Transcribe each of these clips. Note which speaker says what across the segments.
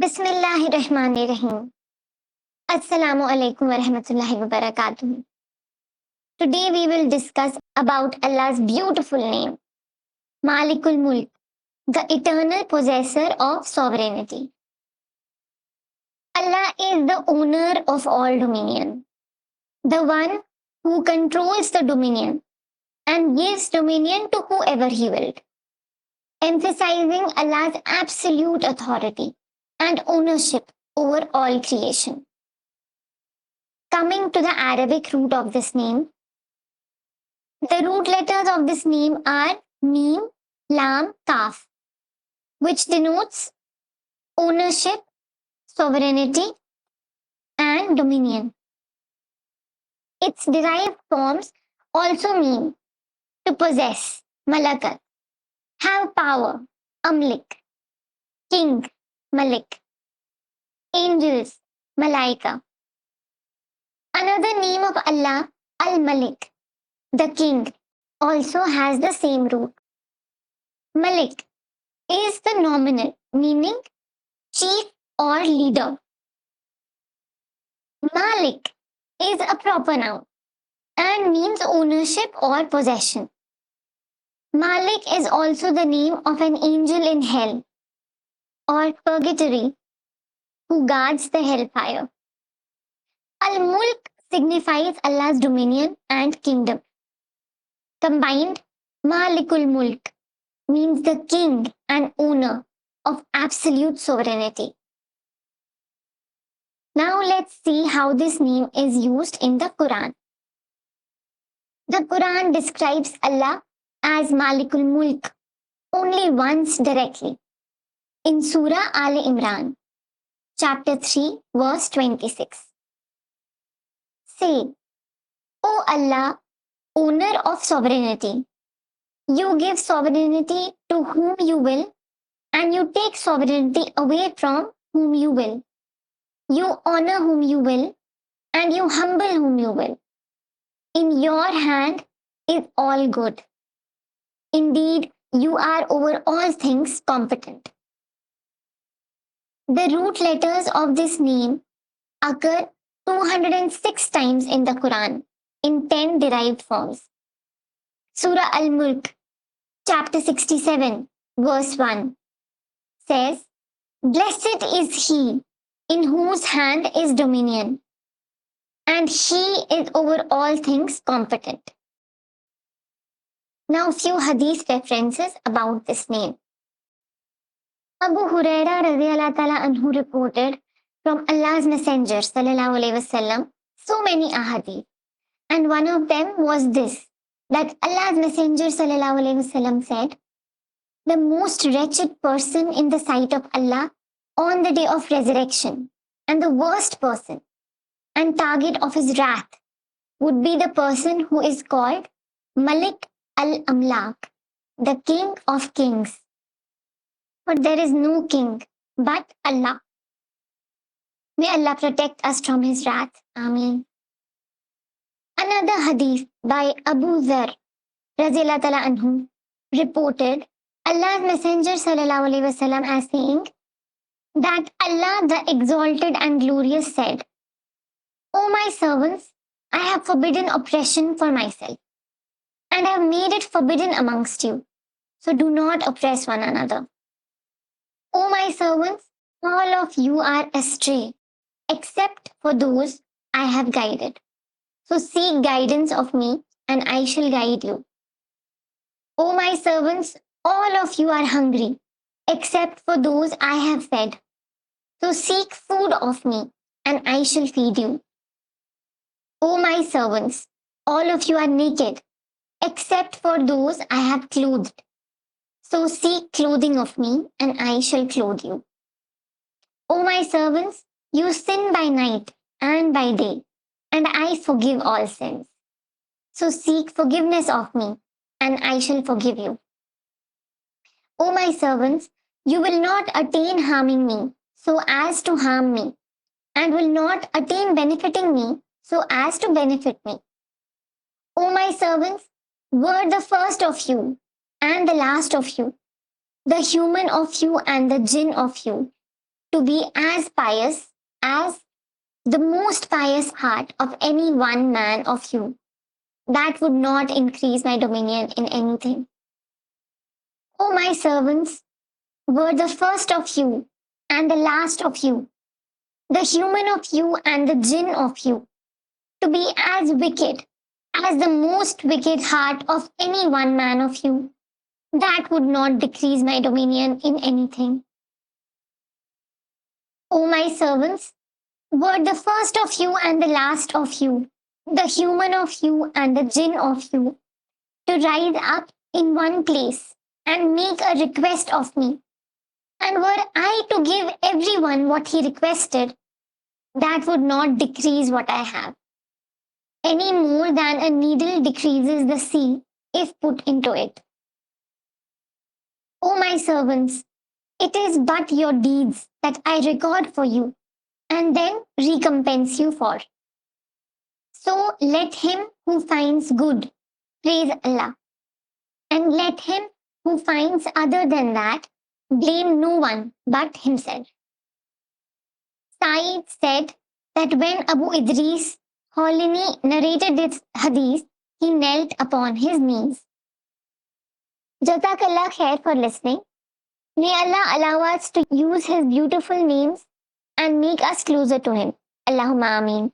Speaker 1: Bismillahirrahmanirrahim. Assalamu alaikum wa rahmatullahi wa barakatuh. Today we will discuss about Allah's beautiful name, Malikul Mulk, the eternal possessor of sovereignty. Allah is the owner of all dominion, the one who controls the dominion and gives dominion to whoever he will, emphasizing Allah's absolute authority and ownership over all creation. Coming to the Arabic root of this name, the root letters of this name are Mim, Lam, Kaf, which denotes ownership, sovereignty, and dominion. Its derived forms also mean to possess, Malakat, have power, Amlik, king, Malik, angels, Malaika. Another name of Allah, Al-Malik, the king, also has the same root. Malik is the nominal, meaning chief or leader. Malik is a proper noun and means ownership or possession. Malik is also the name of an angel in hell or purgatory who guards the hellfire. Al-Mulk signifies Allah's dominion and kingdom. Combined, Malikul Mulk means the king and owner of absolute sovereignty. Now let's see how this name is used in the Quran. The Quran describes Allah as Malikul Mulk only once directly in Surah Al Imran, chapter 3, verse 26. Say, O Allah, owner of sovereignty, you give sovereignty to whom you will, and you take sovereignty away from whom you will. You honor whom you will, and you humble whom you will. In your hand is all good. Indeed, you are over all things competent. The root letters of this name occur 206 times in the Quran in 10 derived forms. Surah Al-Mulk, chapter 67, verse 1 says, Blessed is he in whose hand is dominion, and he is over all things competent. Now, few hadith references about this name. Abu Huraira radiallahu ta'ala anhu reported from Allah's Messenger sallallahu alaihi wasallam so many ahadith, and one of them was this, that Allah's Messenger sallallahu alaihi wasallam said, the most wretched person in the sight of Allah on the day of resurrection, and the worst person and target of his wrath would be the person who is called Malik al-Amlak, the king of kings. But there is no king but Allah. May Allah protect us from his wrath. Ameen. Another hadith by Abu Dharr radiallahu ta'ala anhu reported Allah's Messenger sallallahu alaihi wasallam as saying that Allah the exalted and glorious said, O my servants, I have forbidden oppression for myself, and have made it forbidden amongst you. So do not oppress one another. O my servants, all of you are astray, except for those I have guided. So seek guidance of me, and I shall guide you. O my servants, all of you are hungry, except for those I have fed. So seek food of me, and I shall feed you. O my servants, all of you are naked, except for those I have clothed. So seek clothing of me, and I shall clothe you. O my servants, you sin by night and by day, and I forgive all sins. So seek forgiveness of me, and I shall forgive you. O my servants, you will not attain harming me so as to harm me, and will not attain benefiting me so as to benefit me. O my servants, were the first of you and the last of you, the human of you and the jinn of you, to be as pious as the most pious heart of any one man of you. That would not increase my dominion in anything. O my servants, were the first of you and the last of you, the human of you and the jinn of you, to be as wicked as the most wicked heart of any one man of you, that would not decrease my dominion in anything. O my servants, were the first of you and the last of you, the human of you and the jinn of you, to rise up in one place and make a request of me, and were I to give everyone what he requested, that would not decrease what I have, any more than a needle decreases the sea if put into it. O my servants, it is but your deeds that I record for you and then recompense you for. So let him who finds good praise Allah, and let him who finds other than that blame no one but himself. Said said that when Abu Idris Holini narrated this hadith, he knelt upon his knees. Jazakallah khair for listening. May Allah allow us to use His beautiful names and make us closer to Him. Allahumma Ameen.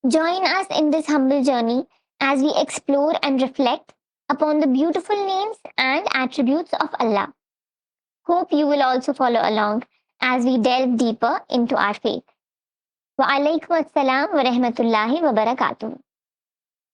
Speaker 1: Join us in this humble journey as we explore and reflect upon the beautiful names and attributes of Allah. Hope you will also follow along as we delve deeper into our faith. Wa alaikum assalam wa rahmatullahi wa barakatuh.